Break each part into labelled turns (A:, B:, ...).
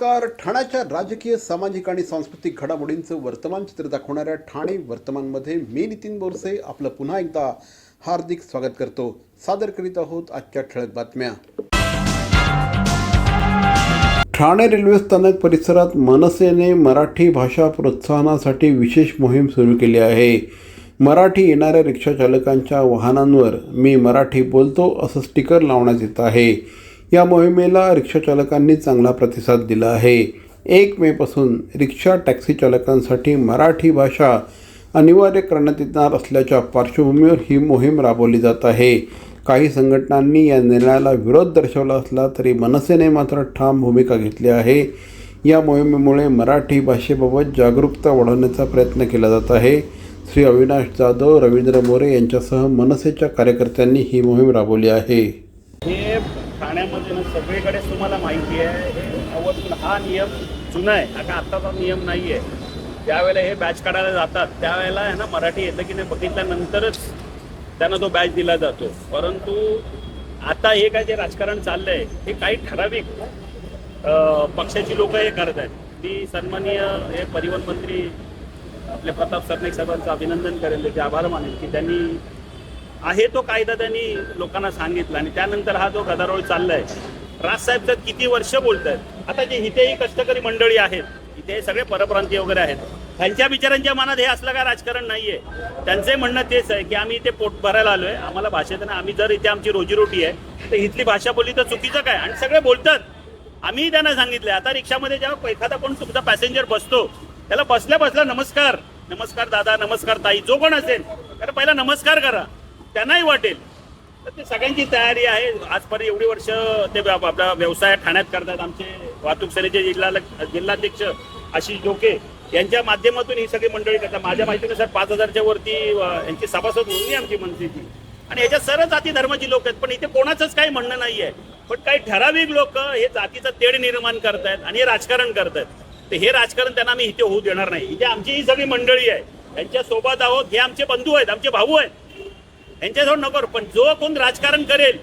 A: नमस्कार. ठाण्याच्या राजकीय, सामाजिक आणि सांस्कृतिक घडामोडींचं वर्तमान चित्र दाखवणाऱ्या ठाणे वर्तमानमध्ये मी नितीन बोरसे आपलं पुन्हा एकदा हार्दिक स्वागत करतो. सादर करीत आहोत आजच्या ठळक बातम्या. ठाणे रेल्वे स्थानक परिसरात मनसेने मराठी भाषा प्रोत्साहनासाठी विशेष मोहीम सुरू केली आहे. मराठी येणाऱ्या रिक्षा चालकांच्या वाहनांवर मी मराठी बोलतो असं स्टिकर लावण्यात येत आहे. या मोहिमेला रिक्षाचालकांनी चांगला प्रतिसाद दिला आहे. 1 मेपासून रिक्षा टॅक्सी चालकांसाठी मराठी भाषा अनिवार्य करण्यात येणार असल्याच्या पार्श्वभूमीवर ही मोहीम राबवली जात आहे. काही संघटनांनी या निर्णयाला विरोध दर्शवला असला तरी मनसेने मात्र ठाम भूमिका घेतली आहे. या मोहिमेमुळे मराठी भाषेबाबत जागरूकता वाढवण्याचा प्रयत्न केला जात आहे. श्री अविनाश जाधव, रवींद्र मोरे यांच्यासह मनसेच्या कार्यकर्त्यांनी ही मोहीम राबवली आहे.
B: हे ठाण्यामध्ये सगळीकडे तुम्हाला माहिती आहे, हे हा नियम जुना आहे, हा का आत्ताचा नियम नाही आहे. ज्यावेळेला हे बॅच काढायला जातात त्यावेळेला आहे ना, मराठी येतं की नाही बघितल्यानंतरच त्यांना तो बॅच दिला जातो. परंतु आता हे काय जे राजकारण चाललं आहे हे काही ठराविक पक्षाची लोक हे करत आहेत. ती सन्माननीय हे परिवहन मंत्री आपले प्रताप सरनाईक साहेबांचं अभिनंदन करेल, त्याचे आभार मानेल की त्यांनी आहे तो कायदा त्यांनी लोकांना सांगितला आणि त्यानंतर हा जो गदारोळ चाललाय. राजसाहेब तर किती वर्ष बोलत आहेत. आता जे इथेही कष्टकरी मंडळी आहेत, इथे सगळे परप्रांतीय वगैरे आहेत, त्यांच्या बिचारांच्या मनात हे असलं काय राजकारण नाहीये. त्यांचे म्हणणं तेच आहे की आम्ही इथे पोट भरायला आलोय, आम्हाला भाषेत ना, आम्ही जर इथे आमची रोजीरोटी आहे तर इथली भाषा बोलली तर चुकीचं काय. आणि सगळे बोलतात. आम्ही त्यांना सांगितलंय आता रिक्षामध्ये जेव्हा एखादा कोण तुमचा पॅसेंजर बसतो त्याला बसल्या बसल्या नमस्कार, नमस्कार दादा, नमस्कार ताई, जो कोण असेल त्याला पहिला नमस्कार करा, त्यांनाही वाटेल. तर ते सगळ्यांची तयारी आहे. आजपर्यंत एवढी वर्ष ते आपला व्यवसाय ठाण्यात करतात. आमचे वाहतूक सेनेचे जिल्हाध्यक्ष आशिष डोके यांच्या माध्यमातून ही सगळी मंडळी करतात. माझ्या माहितीनुसार 5,000च्या वरती यांची सभासद होती आमची मनसेची. आणि याच्यात सर्व जाती धर्माची लोक आहेत. पण इथे कोणाचंच काही म्हणणं नाही आहे. पण काही ठराविक लोक हे जातीचं तेढ निर्माण करतायत आणि हे राजकारण करतायत. तर हे राजकारण त्यांना आम्ही इथे होऊ देणार नाही. इथे आमची ही सगळी मंडळी आहे, यांच्या सोबत आहोत. हे आमचे बंधू आहेत, आमचे भाऊ आहेत, यांच्याजवळ नको. पण जो कोण राजकारण करेल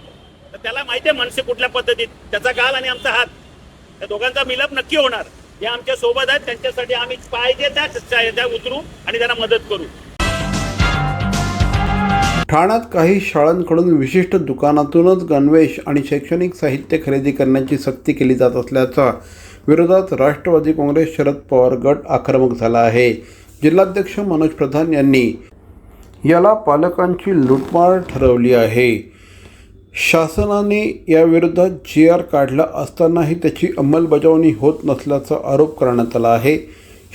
B: तर त्याला माहिती आहे मनसे कुठल्या पद्धतीत, त्याचा गाल आणि आमचा हात, त्या दोघांचा मिलाप नक्की होणार. हे आमच्या सोबत आहेत, त्यांच्यासाठी आम्ही पाहिजे त्या उतरू आणि त्यांना मदत करू.
A: ठाण्यात काही शाळांकडून विशिष्ट दुकानातूनच गणवेश आणि शैक्षणिक साहित्य खरेदी करण्याची सक्ती केली जात असल्याच्या विरोधात राष्ट्रवादी काँग्रेस शरद पवार गट आक्रमक झाला आहे. जिल्हाध्यक्ष मनोज प्रधान यांनी याला पालकांची लूटमार ठरवली आहे. शासनाने याविरोधात GR काढला असतानाही त्याची अंमलबजावणी होत नसल्याचा आरोप करण्यात आला आहे.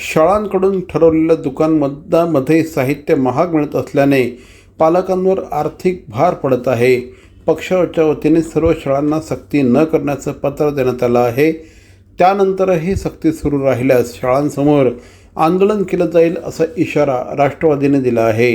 A: शाळांकडून ठरवलेल्या दुकानांमध्ये साहित्य महाग मिळत असल्याने पालकांवर आर्थिक भार पडत आहे. पक्षाच्या वतीने सर्व शाळांना सक्ती न करण्याचं पत्र देण्यात आलं आहे. त्यानंतरही सक्ती सुरू राहिल्यास शाळांसमोर आंदोलन केलं जाईल असा इशारा राष्ट्रवादीने दिला आहे.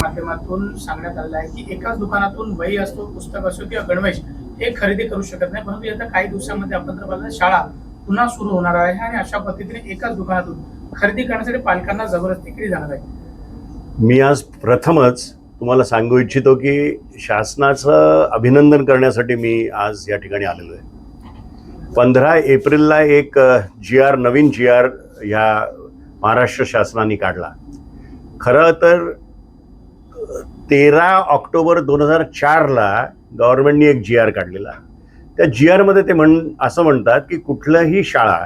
C: माध्यमातून सांगण्यात आलेलं आहे की एकाच दुकानातून वही असतो, पुस्तक असो किंवा गणवेश हे खरेदी करू शकत नाही. परंतु येत्या काही दिवसांमध्ये आपण तर पाहिलं शाळा पुन्हा सुरू होणार आहे आणि अशा पद्धतीने एकाच दुकानातून खरेदी करण्यासाठी पालकांना जबरदस्ती केली जाणार आहे.
D: मी आज प्रथमच तुम्हाला सांगू इच्छितो की शासनाचं अभिनंदन करण्यासाठी मी आज या ठिकाणी आलेलो आहे. 15 एप्रिलला एक नवीन GR ह्या महाराष्ट्र शासनाने काढला. खरं तर 13 ऑक्टोबर 2004ला गव्हर्नमेंटनी एक GR काढलेला. त्या GRमध्ये ते असं म्हणतात की कुठल्याही शाळा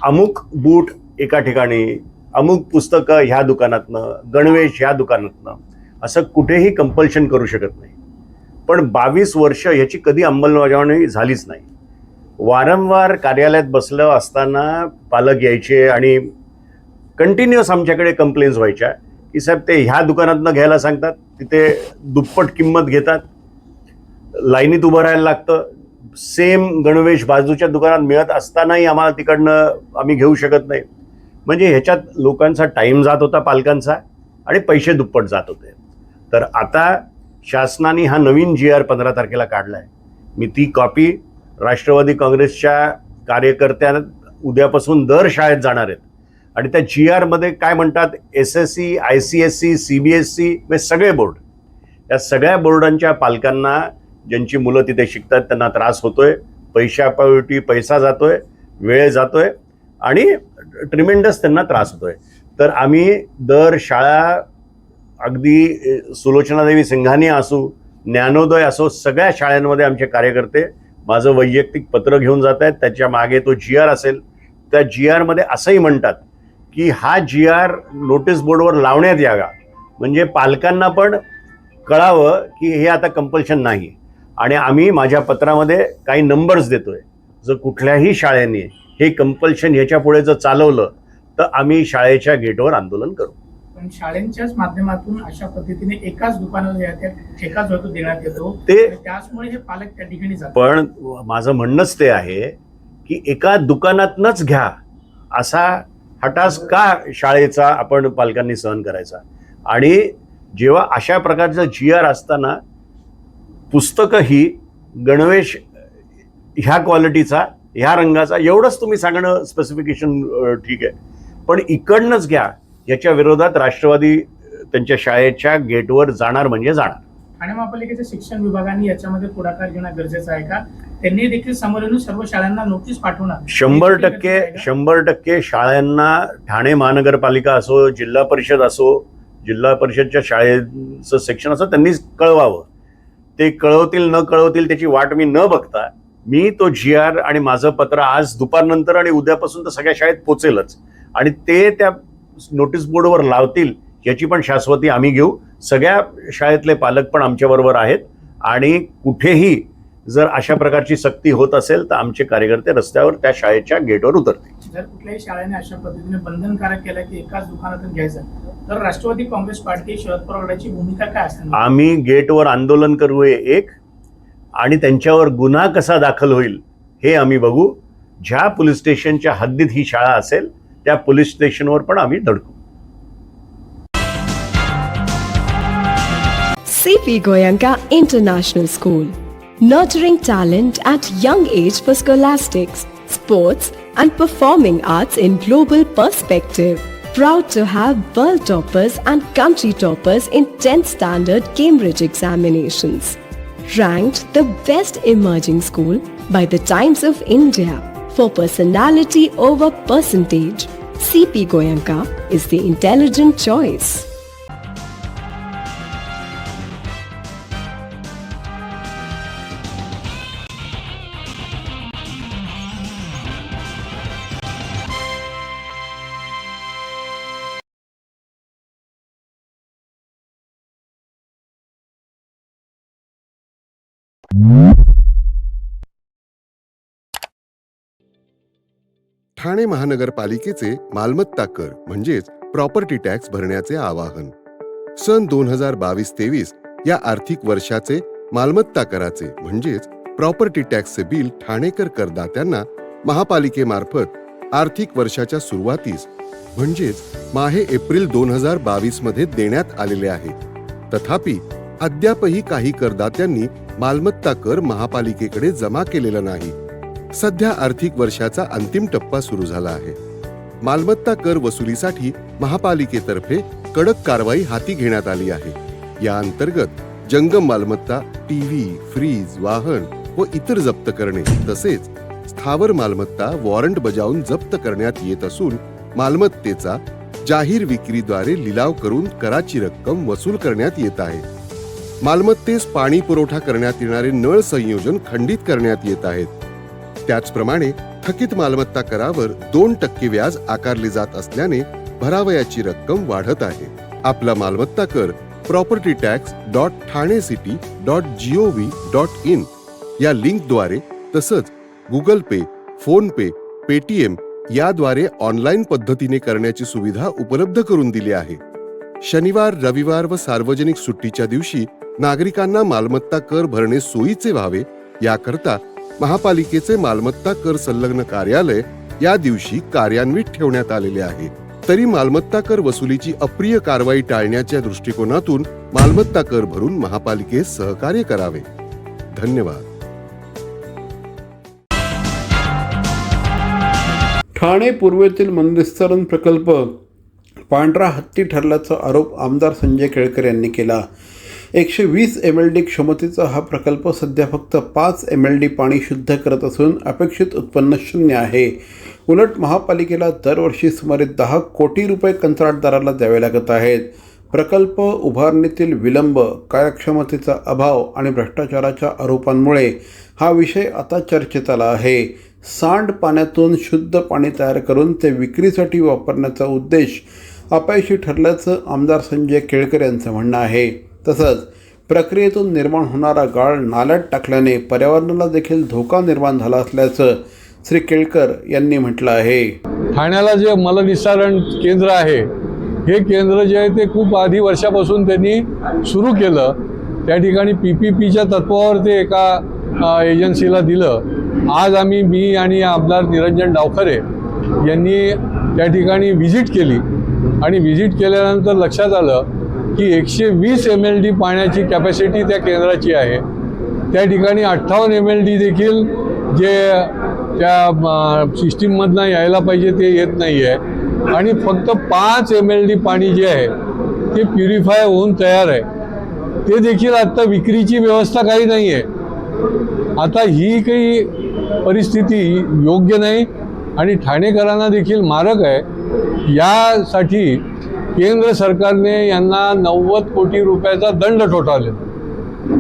D: अमुक बूट एका ठिकाणी, अमुक पुस्तकं ह्या दुकानातनं, गणवेश ह्या दुकानातनं, असं कुठेही कंपल्शन करू शकत नाही. पण 22 वर्ष ह्याची कधी अंमलबजावणी झालीच नाही. वारंवार कार्यालयात बसलं असताना पालक यायचे आणि कंटिन्युअस आमच्याकडे कंप्लेंट्स व्हायच्या की साहेब ते ह्या दुकानातनं घ्यायला सांगतात, तिथे दुप्पट किंमत घेतात, लाईनीत उभं राहायला लागतं, सेम गणवेश बाजूच्या दुकानात मिळत असतानाही आम्हाला तिकडनं आम्ही घेऊ शकत नाही. म्हणजे ह्याच्यात लोकांचा टाईम जात होता पालकांचा आणि पैसे दुप्पट जात होते. तर आता शासनाने हा नवीन GR 15 तारखेला काढला आहे. मी ती कॉपी राष्ट्रवादी काँग्रेसच्या कार्यकर्त्या उद्यापासून दर शाळेत जाणार आहेत आणि त्या GRमध्ये काय म्हणतात, SSC, ICSE, CBSE सगळे बोर्ड, या सगळ्या बोर्डांच्या पालकांना ज्यांची मुलं तिथे शिकतात त्यांना त्रास होतोय, पैशापोटी पैसा जातोय, वेळ जातोय आणि ट्रिमेंडस त्यांना त्रास होतोय. तर आम्ही दर शाळा, अगदी सुलोचनादेवी सिंघानिया असो, ज्ञानोदय असो, सगळ्या शाळांमध्ये आमचे कार्यकर्ते माझं वैयक्तिक पत्र घेऊन जात आहेत. त्याच्या मागे तो GR असेल, त्या GR मध्ये असंही म्हणतात की हा GR नोटीस बोर्डवर लावण्यात यावा, म्हणजे पालकांना पण कळावं की हे आता कंपल्शन नाही. आणि आम्ही माझ्या पत्रामध्ये काही नंबर्स देतोय. जर कुठल्याही शाळेने हे कंपल्शन ह्याच्या पुढे जर चालवलं तर आम्ही शाळेच्या गेटवर आंदोलन करू.
C: पण शाळेच्याच माध्यमातून अशा पद्धतीने एकाच दुकानावर त्या ठेका जो तो देण्यात येतो,
D: ते-
C: त्याचमुळे हे पालक त्या ठिकाणी जातात.
D: पण माझं म्हणणंच ते आहे की एका दुकानातनंच घ्या असा हटास का शाळेचा आपण पालकांनी सहन करायचा. आणि जेव्हा अशा प्रकारचं GR असताना पुस्तकं ही गणवेश ह्या क्वालिटीचा, ह्या रंगाचा, एवढंच तुम्ही सांगणं स्पेसिफिकेशन ठीक आहे, पण इकडनंच घ्या याच्या विरोधात राष्ट्रवादी त्यांच्या शाळेच्या गेटवर जाणार म्हणजे जाणार.
C: ठाणे महापालिकेच्या शिक्षण विभागाने याच्यामध्ये पुढाकार घेणं गरजेचं आहे का? त्यांनी देखील समोर येऊन सर्व शाळांना नोटीस पाठवणं
D: 100% शाळांना, ठाणे महानगरपालिका असो, जिल्हा परिषद असो, जिल्हा परिषदच्या शाळेचं सेक्शन असो, त्यांनी कळवावं. ते कळवतील न कळवतील त्याची वाट मी न बघता, मी तो GR आणि माझं पत्र आज दुपारनंतर आणि उद्यापासून तर सगळ्या शाळेत पोचेलच. आणि ते त्या नोटीस बोर्डवर लावतील याची पण शाश्वती आम्ही घेऊ. सगळ्या शाळेतले पालक पण आमच्याबरोबर आहेत. आणि कुठेही जर अशा प्रकारची सक्ती होत असेल तर आमचे कार्यकर्ते रस्त्यावर त्या शाळेच्या गेटवर उतरतील.
C: जर कुठल्याही शाळेने अशा पद्धतीने बंधनकारक केलं की एकाच दुकानातून घ्यायचं, तर राष्ट्रवादी काँग्रेस पार्टी, शरद पवार गटाची भूमिका काय असणार?
D: आम्ही गेटवर आंदोलन करू एक, आणि त्यांच्यावर गुन्हा कसा दाखल होईल हे आम्ही बघू. ज्या पोलीस स्टेशनच्या हद्दीत ही शाळा असेल त्या पोलीस स्टेशनवर पण आम्ही धडकू.
E: CP Goenka International School, nurturing talent at young age for scholastics, sports and performing arts in global perspective. Proud to have world toppers and country toppers in 10th standard Cambridge examinations. Ranked the best emerging school by the Times of India for personality over percentage. CP Goenka is the intelligent choice.
F: Thane महानगरपालिकेचे मालमत्ता कर म्हणजेच property tax भरण्याचे आवाहन. सन 2022-23 या आर्थिक वर्षाचे मालमत्ता कराचे म्हणजेच प्रॉपर्टी टॅक्सचे बिल ठाणेकर करदात्यांना महापालिकेमार्फत आर्थिक वर्षाच्या सुरुवातीस म्हणजेच माहे एप्रिल 2022 मध्ये देण्यात आलेले आहे. तथापि अद्यापही काही करदात्यांनी मालमत्ता कर महापालिकेकडे जमा केलेला नाही. सध्या आर्थिक वर्षाचा अंतिम टप्पा सुरू झाला आहे. मालमत्ता कर वसुलीसाठी महापालिकेतर्फे कडक कारवाई हाती घेण्यात आली आहे. या अंतर्गत जंगम मालमत्ता, टीव्ही, फ्रीज, वाहन व इतर जप्त करणे तसेच स्थावर मालमत्ता वॉरंट बजावून जप्त करण्यात येत असून मालमत्तेचा जाहीर विक्रीद्वारे लिलाव करून कराची रक्कम वसूल करण्यात येत आहे. मालमत्तेस पाणी पुरवठा करण्यात येणारे नळ संयोजन खंडित करण्यात येत आहेत. त्याचप्रमाणे थकीत मालमत्ता करावर 2% व्याज आकारले जात असल्याने भरावयाची रक्कम वाढत आहे. आपला मालमत्ता कर propertytax.thanecity.gov.in या लिंकद्वारे तसंच गुगल पे, फोन पे, पेटीएम याद्वारे ऑनलाईन पद्धतीने करण्याची सुविधा उपलब्ध करून दिली आहे. शनिवार, रविवार व सार्वजनिक सुट्टीच्या दिवशी नागरिकांना मालमत्ता कर भरणे सोयीचे व्हावे याकरता महापालिकेचे मालमत्ता कर संलग्न कार्यालय या दिवशी कार्यान्वित ठेवण्यात आलेले आहे. तरी मालमत्ता कर वसुलीची अप्रिय कारवाई टाळण्याच्या दृष्टिकोनातून मालमत्ता कर भरून महापालिकेस सहकार्य करावे. धन्यवाद.
A: ठाणे पूर्वेतील मंदिरस्थान प्रकल्प पांढरा हत्ती ठरल्याचा आरोप आमदार संजय केळकर यांनी केला. 120 MLD क्षमतेचा हा प्रकल्प सध्या फक्त 5 MLD पाणी शुद्ध करत असून अपेक्षित उत्पन्न 0 आहे. उलट महापालिकेला दरवर्षी सुमारे 10 कोटी रुपये कंत्राटदाराला द्यावे लागत आहेत. प्रकल्प उभारणीतील विलंब, कार्यक्षमतेचा अभाव आणि भ्रष्टाचाराच्या आरोपांमुळे हा विषय आता चर्चेत आला आहे. सांडपाण्यातून शुद्ध पाणी तयार करून ते विक्रीसाठी वापरण्याचा उद्देश अपयशी ठरल्याचं आमदार संजय केळकर यांचं म्हणणं आहे. तसंच प्रक्रियेतून निर्माण होणारा गाळ नाल्यात टाकल्याने पर्यावरणाला देखील धोका निर्माण झाला असल्याचं श्री केळकर यांनी म्हटलं आहे.
G: ठाण्याला जे मलनिस्सारण केंद्र आहे, हे केंद्र जे आहे ते खूप आधी वर्षापासून त्यांनी सुरू केलं. त्या ठिकाणी PPPच्या तत्वावर ते एका एजन्सीला दिलं. आज मी आणि आमदार निरंजन डावखरे यांनी त्या ठिकाणी व्हिजिट केली आणि व्हिजिट केल्यानंतर लक्षात आलं की 120 MLD पाण्याची कॅपॅसिटी त्या केंद्राची आहे. त्या ठिकाणी 58 MLD देखील जे त्या सिस्टीममधनं यायला पाहिजे ते येत नाही आहे आणि फक्त 5 MLD पाणी जे आहे ते प्युरिफाय होऊन तयार आहे. ते देखील आत्ता विक्रीची व्यवस्था काही नाही आहे. आता ही काही परिस्थिती योग्य नाही आणि ठाणेकरांना देखील मारक आहे. यासाठी केंद्र सरकारने यांना 90 कोटी रुपयाचा दंड ठोठावले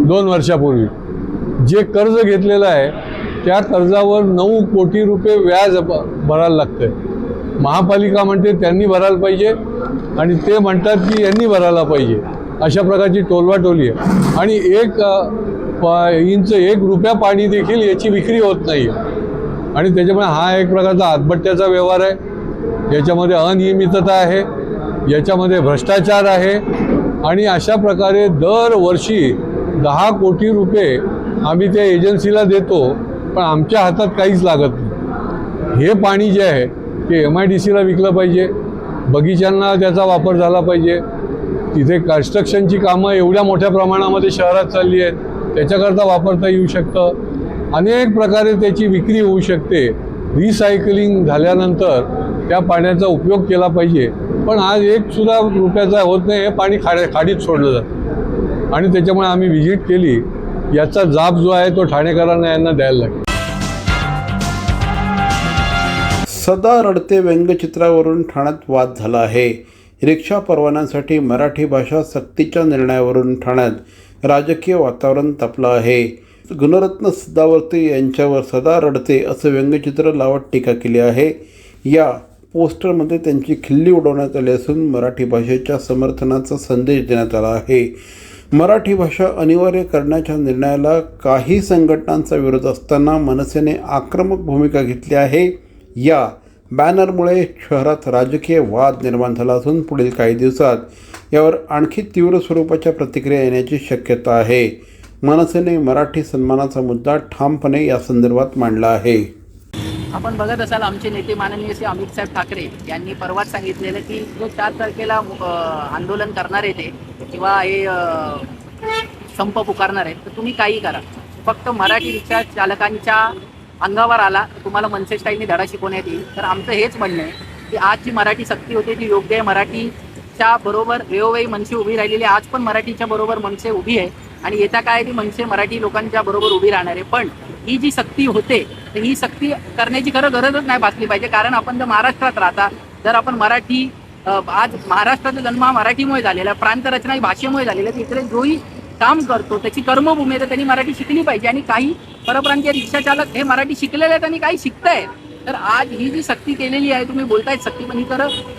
G: 2 वर्षापूर्वी. जे कर्ज घेतलेलं आहे त्या कर्जावर 9 कोटी रुपये व्याज भरायला लागतं. महापालिका म्हणते त्यांनी भरायला पाहिजे आणि ते म्हणतात की यांनी भरायला पाहिजे. अशा प्रकारची टोलवाटोली आहे आणि 1 रुपया पाणी देखील याची विक्री होत नाही आणि त्याच्यामुळे हा एक प्रकारचा आत्महत्याचा व्यवहार आहे. याच्यामध्ये अनियमितता आहे, याच्यामध्ये भ्रष्टाचार आहे आणि अशा प्रकारे दरवर्षी 10 कोटी रुपये आम्ही त्या एजन्सीला देतो पण आमच्या हातात काहीच लागत नाही. हे पाणी जे आहे ते MIDCला विकलं पाहिजे, बगीच्यांना त्याचा वापर झाला पाहिजे. तिथे कन्स्ट्रक्शनची कामं एवढ्या मोठ्या प्रमाणामध्ये शहरात चालली आहेत, त्याच्याकरता वापरता येऊ शकतं. अनेक प्रकारे त्याची विक्री होऊ शकते. रिसायकलिंग झाल्यानंतर त्या पाण्याचा उपयोग केला पाहिजे. पण आज 1 सुद्धा रुपयाचा होत नाही. हे पाणी खाडीत सोडलं जातं आणि त्याच्यामुळे आम्ही व्हिजिट केली. याचा जाब जो आहे तो ठाणेकरांना यांना द्यायला लागेल.
A: सदा रडते व्यंगचित्रावरून ठाण्यात वाद झाला आहे. रिक्षा परवान्यासाठी मराठी भाषा सक्तीच्या निर्णयावरून ठाण्यात राजकीय वातावरण तापलं आहे. गुणरत्न सदावर्ते यांच्यावर सदा रडते असं व्यंगचित्र लावत टीका केली आहे. या पोस्टरमध्ये त्यांची खिल्ली उडवण्यात आली असून मराठी भाषेच्या समर्थनाचा संदेश देण्यात आला आहे. मराठी भाषा अनिवार्य करण्याच्या निर्णयाला काही संघटनांचा विरोध असताना मनसेने आक्रमक भूमिका घेतली आहे. या बॅनरमुळे शहरात राजकीय वाद निर्माण झाला असून पुढील काही दिवसात यावर आणखी तीव्र स्वरूपाच्या प्रतिक्रिया येण्याची शक्यता आहे. मनसेने मराठी सन्मानाचा मुद्दा ठामपणे या संदर्भात मांडला आहे.
H: आपण बघत असाल आमचे नेते माननीय श्री अमित साहेब ठाकरे यांनी परवाच सांगितलेलं की जो 4 तारखेला आंदोलन करणार आहे ते किंवा हे संप पुकारणार आहेत तर तुम्ही काही करा, फक्त मराठी रिक्षा चालकांच्या अंगावर आला तर तुम्हाला मनसे स्टाईलने धडा शिकवण्यात येईल. तर आमचं हेच म्हणणं आहे की आज जी मराठी सक्ती होते ती योग्य आहे. मराठीच्या बरोबर वेळोवेळी मनसे उभी राहिलेली, आज पण मराठीच्या बरोबर मनसे उभी आहे आणि येत्या काय ती मनसे मराठी लोकांच्या बरोबर उभी राहणार आहे. पण ही जी सक्ती होते तर ही सक्ती करण्याची गरजच नाही भासली पाहिजे. कारण आपण जर महाराष्ट्रात राहता, जर आपण मराठी आज महाराष्ट्राचा जन्म हा मराठीमुळे झालेला, प्रांतरचना ही भाषेमुळे झालेला, तर इकडे जोही काम करतो त्याची कर्मभूमी आहे तर त्यांनी मराठी शिकली पाहिजे. आणि काही परप्रांतीय रिक्षा चालक हे मराठी शिकलेले आहेत आणि काही शिकतायत. तर आज ही जी सक्ती केलेली आहे, तुम्ही बोलतायत सक्ती, पण ही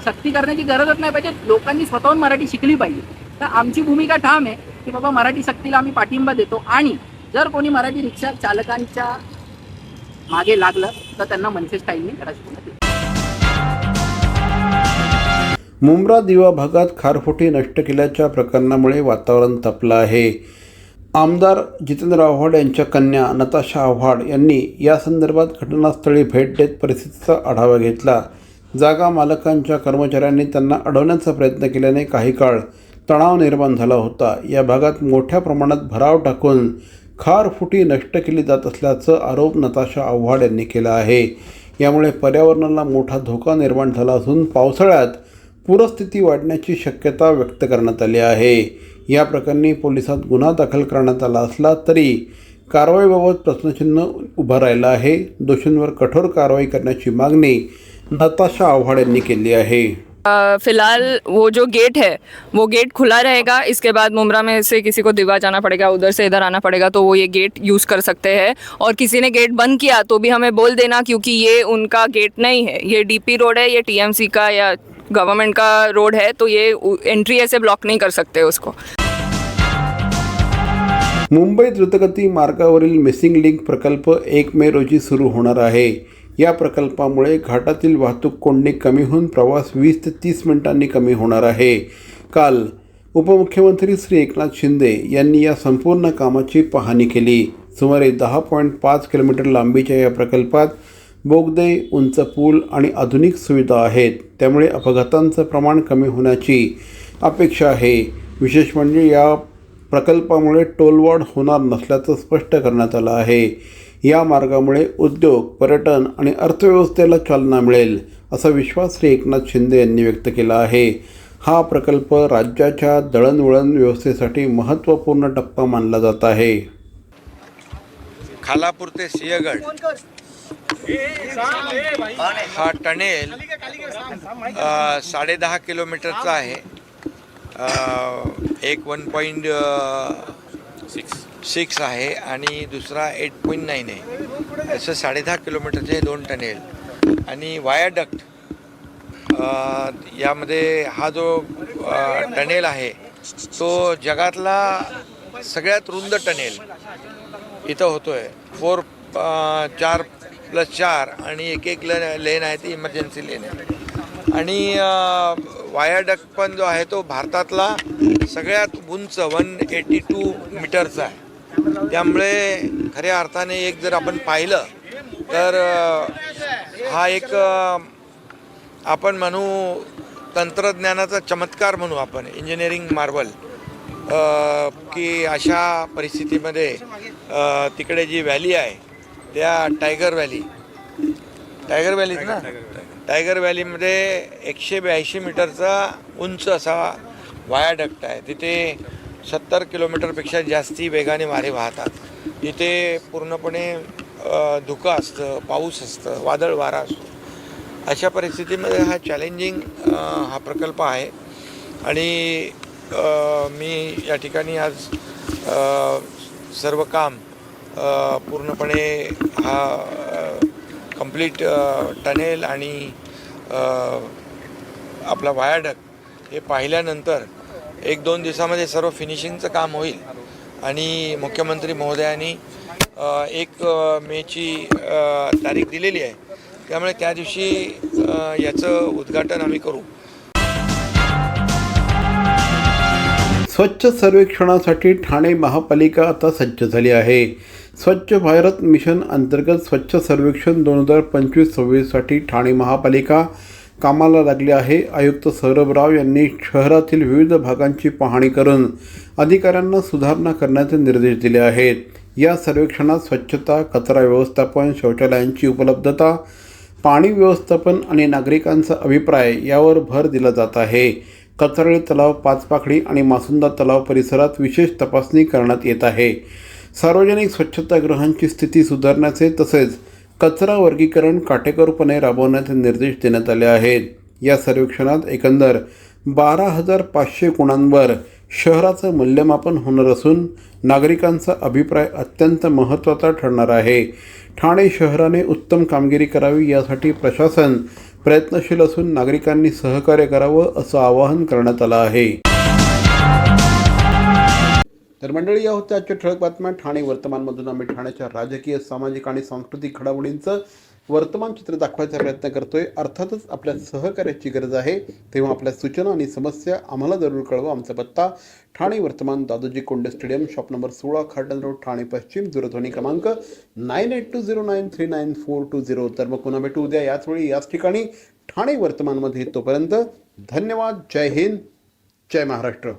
H: सक्ती करण्याची गरजच नाही पाहिजे. लोकांनी स्वतःहून मराठी शिकली पाहिजे. तर आमची भूमिका ठाम आहे की बाबा मराठी सक्तीला आम्ही पाठिंबा देतो आणि जर कोणी मराठी रिक्षा चालकांच्या मागे लागलं तर त्यांना मनसे स्टाईलने धडा शिकवण्यात येईल.
A: मुंब्रा दिवा भागात खारफुटी नष्ट केल्याच्या प्रकरणामुळे वातावरण तापलं आहे. आमदार जितेंद्र आव्हाड यांच्या कन्या नताशा आव्हाड यांनी या संदर्भात घटनास्थळी भेट देत परिस्थितीचा आढावा घेतला. जागा मालकांच्या कर्मचाऱ्यांनी त्यांना अडवण्याचा प्रयत्न केल्याने काही काळ तणाव निर्माण झाला होता. या भागात मोठ्या प्रमाणात भराव टाकून खारफुटी नष्ट केली जात असल्याचा आरोप नताशा आव्हाड यांनी केला आहे. यामुळे पर्यावरणाला मोठा धोका निर्माण झाला असून पावसाळ्यात पूरस्थिती वाढण्याची शक्यता व्यक्त करण्यात आली आहे. या प्रकरणी पोलिसात गुन्हा दाखल करण्यात आला असला तरी कारवाईबाबत प्रश्नचिन्ह उभं राहिलं आहे. दोषींवर कठोर कारवाई करण्याची मागणी नताशा आव्हाड यांनी केली आहे.
I: फिलहाल वो जो गेट है वो गेट खुला रहेगा. इसके बाद मुमरा में से किसी को दीवा जाना पड़ेगा, उधर से इधर आना पड़ेगा, तो वो ये गेट यूज़ कर सकते हैं. और किसी ने गेट बंद किया तो भी हमें बोल देना, क्योंकि ये उनका गेट नहीं है, ये डीपी रोड है, ये टीएमसी का या गवर्नमेंट का रोड है, तो ये एंट्री ऐसे ब्लॉक नहीं कर सकते उसको.
A: मुंबई द्रुतगती मार्गावरील मिसिंग लिंक प्रकल्प 1 मे रोजी सुरू होणार आहे. या प्रकल्पामुळे घाटातील वाहतूक कोंडी कमी होऊन प्रवास 20 ते 30 मिनिटांनी कमी होणार आहे. काल उपमुख्यमंत्री श्री एकनाथ शिंदे यांनी या संपूर्ण कामाची पाहणी केली. सुमारे 10.5 किलोमीटर लांबीच्या या प्रकल्पात बोगदे, उंच पूल आणि आधुनिक सुविधा आहेत. त्यामुळे अपघातांचं प्रमाण कमी होण्याची अपेक्षा आहे. विशेष म्हणजे या प्रकल्पामुळे टोलवाढ होणार नसल्याचं स्पष्ट करण्यात आलं आहे. या मार्गामुळे उद्योग, पर्यटन आणि अर्थव्यवस्थेला चालना मिळेल असा विश्वास श्री एकनाथ शिंदे यांनी व्यक्त केला आहे. हा प्रकल्प राज्याच्या दळणवळण व्यवस्थेसाठी महत्त्वपूर्ण टप्पा मानला जात आहे.
J: खालापूर ते सिंहगड हा टनेल 10.5 किलोमीटरचा आहे. एक 1.6 आहे आणि दुसरा 8.9 आहे. असं 10.5 किलोमीटरचे 2 टनेल आणि वायाडक्ट. यामध्ये हा जो टनेल आहे तो जगातला सगळ्यात रुंद टनेल इथं होतो आहे. 4+4 आणि एक लेन आहे ती इमर्जन्सी लेन आहे. आणि वायाडक्ट पण जो आहे तो भारतातला सगळ्यात उंच 182 मीटरचा आहे. त्यामुळे खऱ्या अर्थाने एक जर आपण पाहिलं तर हा एक आपण म्हणू तंत्रज्ञानाचा चमत्कार म्हणू आपण, इंजिनिअरिंग मार्वल, की अशा परिस्थितीमध्ये तिकडे जी व्हॅली आहे त्या टायगर व्हॅलीच ना, टायगर व्हॅलीमध्ये 182 मीटरचा उंच असा वायाडक्ट आहे. तिथे 70 किलोमीटरपेक्षा जास्ती वेगाने वारे वाहतात. तिथे पूर्णपणे धुकं असतं, पाऊस असतं, वादळ वारा असतो. अशा परिस्थितीमध्ये हा चॅलेंजिंग हा प्रकल्प आहे. आणि मी या ठिकाणी आज सर्व काम पूर्णपणे हा कंप्लीट टनेल आणि आपला वायाडक्ट हे पाहिल्यानंतर 1-2 दिवसामध्ये सर्व फिनिशिंगचं काम होईल. आणि मुख्यमंत्री महोदयांनी 1 मेची तारीख दिलेली आहे. त्यामुळे त्या दिवशी याचं उद्घाटन आम्ही करू.
A: स्वच्छ सर्वेक्षणासाठी ठाणे महापालिका आता सज्ज झाली आहे. स्वच्छ भारत मिशन अंतर्गत स्वच्छ सर्वेक्षण 2025-26साठी ठाणे महापालिका कामाला लागली आहे. आयुक्त सौरभ राव यांनी शहरातील विविध भागांची पाहणी करून अधिकाऱ्यांना सुधारणा करण्याचे निर्देश दिले आहेत. या सर्वेक्षणात स्वच्छता, कचरा व्यवस्थापन, शौचालयांची उपलब्धता, पाणी व्यवस्थापन आणि नागरिकांचा अभिप्राय यावर भर दिला जात आहे. कचराळी तलाव, पाचपाखडी आणि मासुंदा तलाव परिसरात विशेष तपासणी करण्यात येत आहे. सार्वजनिक स्वच्छतागृहांची स्थिती सुधारण्याचे तसेच कचरा वर्गीकरण काटेकोरपणे राबवण्याचे निर्देश देण्यात आले आहेत. या सर्वेक्षणात एकंदर 12,500 गुणांवर शहराचं मूल्यमापन होणार असून नागरिकांचा अभिप्राय अत्यंत महत्त्वाचा ठरणार आहे. ठाणे शहराने उत्तम कामगिरी करावी यासाठी प्रशासन प्रयत्नशील असून नागरिकांनी सहकार्य करावं असं आवाहन करण्यात आलं आहे. तर मंडळी, या होत्या आजच्या ठळक बातम्या. ठाणे वर्तमानमधून आम्ही ठाण्याच्या राजकीय, सामाजिक आणि सांस्कृतिक घडामोडींचं वर्तमान चित्र दाखवायचा प्रयत्न करतोय. अर्थातच आपल्या सहकार्याची गरज आहे, तेव्हा आपल्या सूचना आणि समस्या आम्हाला जरूर कळवा. आमचा पत्ता ठाणे वर्तमान, Dadoji Konde stadium, shop number 16, Khardan road, Thane पश्चिम. दूरध्वनी क्रमांक 9820939420. तर मग पुन्हा भेटू उद्या याच वेळी याच ठिकाणी ठाणे वर्तमानमध्ये. तोपर्यंत धन्यवाद. जय हिंद, जय महाराष्ट्र.